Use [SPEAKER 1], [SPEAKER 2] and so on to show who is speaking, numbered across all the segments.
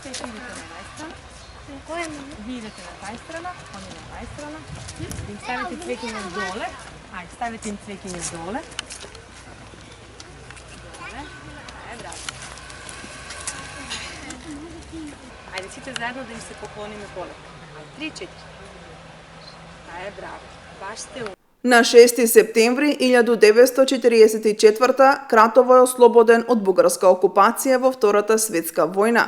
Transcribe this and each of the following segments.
[SPEAKER 1] се идете на една страна. Ви идете на тази страна, они на тази страна. Им ставите цвекиња доле. Ајде, ставите им цвекиња доле. Браво. Ајде сите заедно да им се поклониме полека. 3-4. Браво. Баш сте умни.
[SPEAKER 2] На 6 септември 1944 Кратово е ослободен од бугарска окупација во Втората светска војна.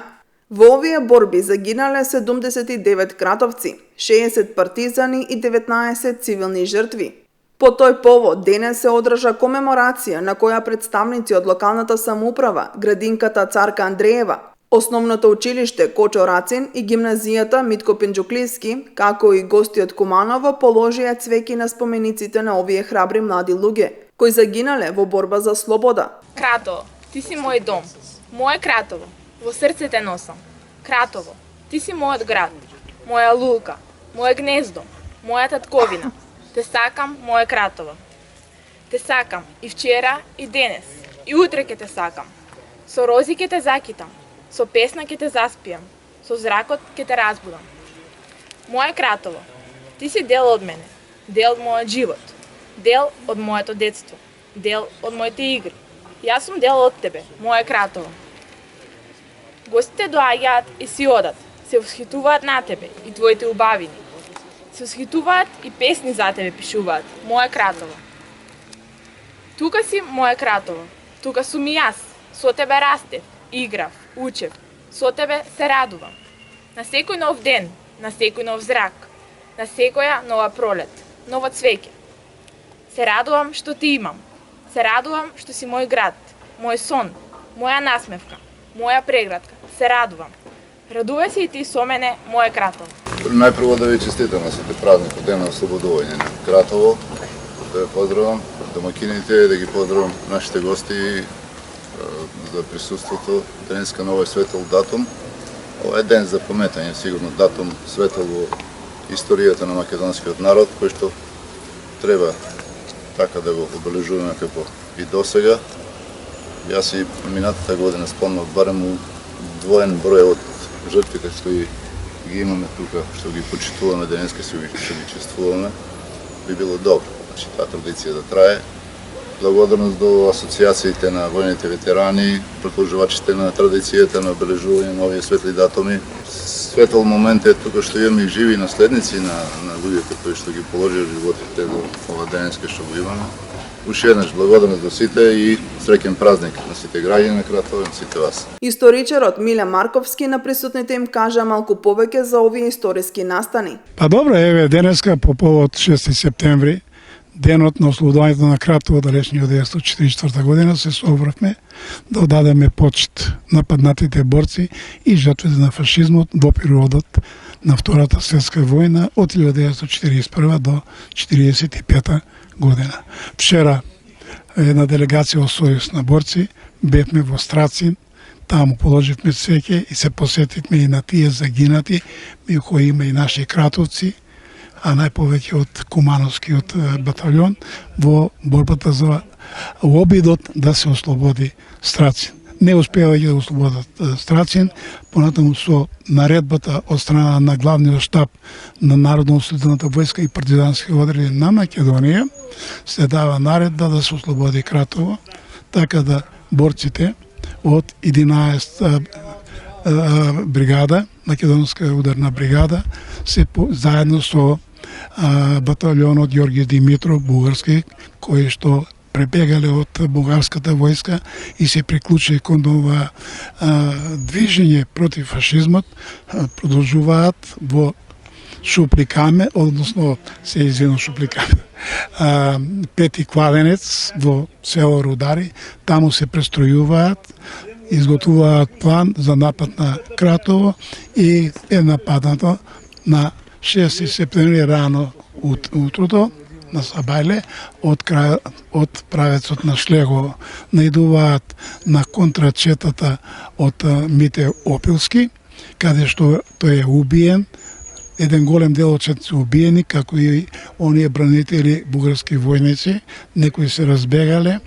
[SPEAKER 2] Во овие борби загинале 79 кратовци, 60 партизани и 19 цивилни жртви. По тој повод денес се одржа комеморација на која представници од локалната самоуправа, градинката Царка Андреева, основното училиште Кочо Рацин и гимназијата Митко Пенџуклиски, како и гости од Куманово положија цвеки на спомениците на овие храбри млади луѓе, кои загинале во борба за слобода.
[SPEAKER 3] Кратово, ти си мој дом, моје Кратово, во срце те носам. Кратово, ти си мојот град, моја лука, моје гнездо, моја татковина. Те сакам, моје Кратово. Те сакам и вчера, и денес, и утре ќе те сакам. Со рози ќе те закитам, со песна ќе те заспијам, со зракот ќе те разбудам. Моје Кратово, ти си дел од мене, дел од мојот живот, дел од моето детство, дел од моите игри. Јас сум дел од тебе, моје Кратово. Гостите доаѓаат и си одат, се восхитуваат на тебе и твоите убавини. Се восхитуваат и песни за тебе пишуваат, моје Кратово. Тука си, моје Кратово, тука сум и јас, со тебе растев, играв, учев, со тебе се радувам. На секој нов ден, на секој нов зрак, на секоја нова пролет, ново цвеќе. Се радувам што ти имам, се радувам што си мој град, мој сон, моја насмевка, моја преградка, се радувам. Радувај се и ти со мене, моје Кратово.
[SPEAKER 4] Најпрво да ви честитам на сите празник од ден на ослободување на Кратово, да поздравам домакините, да ги поздравам нашите гости за присуството денеска на овој светел датум. Ова е ден за пометање, сигурно датум светел во историјата на македонскиот народ, кој што треба така да го обележуваме како и досега. Јас и минатата година спомнав барем двоен број од жртвите што ги имаме тука, што ги почитуваме денеска, што ги чествуваме, би било добро. Значи, таа традиција да трае. Благодарност до асоциациите на војните ветерани, продолжувачите на традицијата на обележување на овие светли датуми. Светл момент е тука што имаме и живи наследници на луѓето кои што ги положија животите до ова денеска што го имаме. Уште еднаш благодарност до сите и среќен празник на сите граѓани на Кратово и на сите вас.
[SPEAKER 2] Историчарот Миле Марковски на присутните им кажа малку повеќе за овие историски настани.
[SPEAKER 5] Па добро, еве денеска по повод 6 септември, денот на ослободувањето на Кратово далечниот 1944 година, се собравме да одадеме почит на паднатите борци и жртвите на фашизмот во периодот на Втората светска војна од 1941 до 1945 година. Вчера една делегација од Сојуз на борци бевме во Страцин, таму положивме цвеќе и се посетивме и на тие загинати, кои има и наши кратовци, а најповеќе од Кумановскиот батальон во борбата за обидот да се ослободи Страцин. Не успеајќи да ослободат Страцин, понатаму со наредбата од страна на главниот штаб на Народно-ослободителната војска и партизански одреди на Македонија, се дава наредба да се ослободи Кратово, така да борците од 11 бригада, Македонска ударна бригада, се заедно со батальонот Ѓорѓе Димитров, бугарски, кој што пребегале од бугарската војска и се приклучи кон ова движење против фашизмот, продолжуваат во Шупликаме, односно се извино Шупликаме, Пети кладенец во село Рудари, таму се престројуваат, изготвуваат план за напад на Кратово и е нападнато на 6 септември рано утрото на Сабајле од правецот на Шлегово. Наидуваат на контрачетата од Мите Опилски, каде што тој е убиен. Еден голем дел од се убиени, како и оние бранители бугарски војници, некои се разбегале,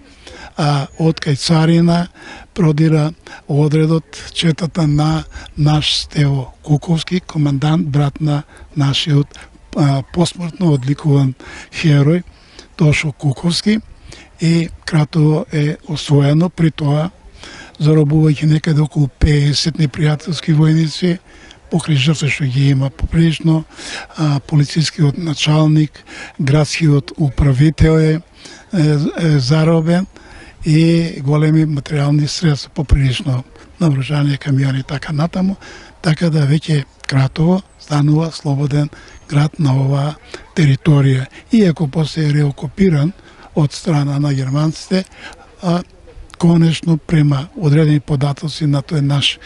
[SPEAKER 5] а од кај царина продира одредот четата на наш Стево Куковски, командант, брат на нашиот посмртно одликуван херој Тошо Куковски, и Кратово е освоено, при тоа заробувајќи некаде околу 50 непријателски војници, покрај жртви што ги има поприлично, полицискиот началник, градскиот управител е заробен и големи материјални средства, поприлично навооружание, камиони и така натаму, така да веќе Кратово станува слободен град на оваа територија. Иако после е реокупиран од страна на германците, конечно, према одредени податоци на тој наш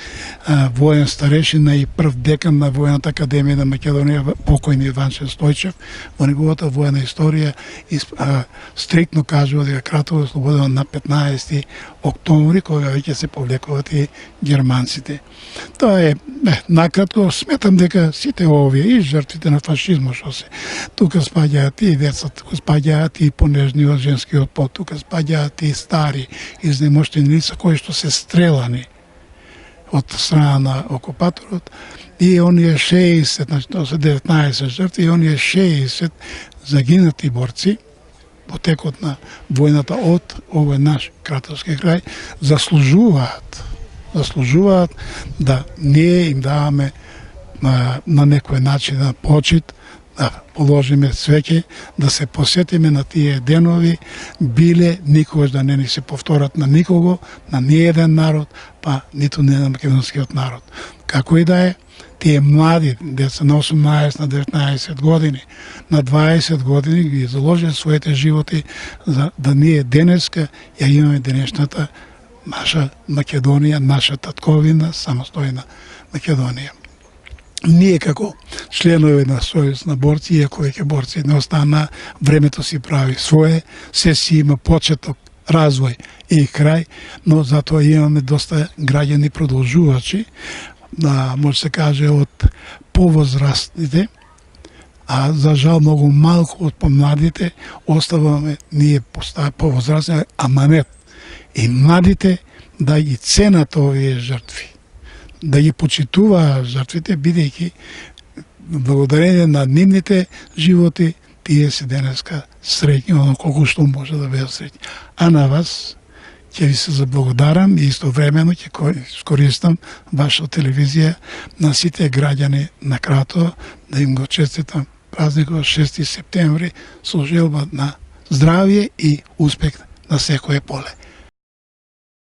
[SPEAKER 5] воен старешина и прв декан на Војната академија на Македонија, покојни Иванче Стојчев, во неговата воена историја стриктно кажува дека Кратово е слободено на 15 октомври, кога веќе се повлекуваат и германците. Тоа е, накратко, сметам дека сите овие и жртвите на фашизмот што се тука спаѓаат и деца, тука спаѓаат и понежниот женскиот пол, тука спаѓаат и стари изнемоштени лица кои што се стрелани од страна на окупаторот, и оние 60, значи тоа се 19 жртви, и оние 60 загинати борци во текот на војната од овој наш Кратовски крај заслужуваат да ние им даваме на некој начин на почит, да положиме цвеќе, да се посетиме на тие денови, биле никогаш да не ни се повторат на никого, на ниеден народ, па ниту не на македонскиот народ. Како и да е, тие млади деца на 18, на 19 години, на 20 години ги заложат своите животи за да ние денеска ја имаме денешната наша Македонија, наша татковина, самостојна Македонија. Ние како членови на Сојуз на борци, иако веќе борци не остана, времето си прави свое, се си има почеток, развој и крај, но затоа имаме доста граѓани продолжувачи, може се каже од повозрастните, а за жал многу малку од помладите оставаме ние повозрастни аманет. И младите да ги ценат овие жртви, да ги почитуваат жртвите, бидејќи благодарение на нивните животи тие се денеска среќни, оно колку што може да бидат среќни. А на вас ќе ви се заблагодарам и истовремено ќе скористам вашата телевизија на сите граѓани на Кратово да им го честитам празникот 6 септември со желба на здравје и успех на секое поле.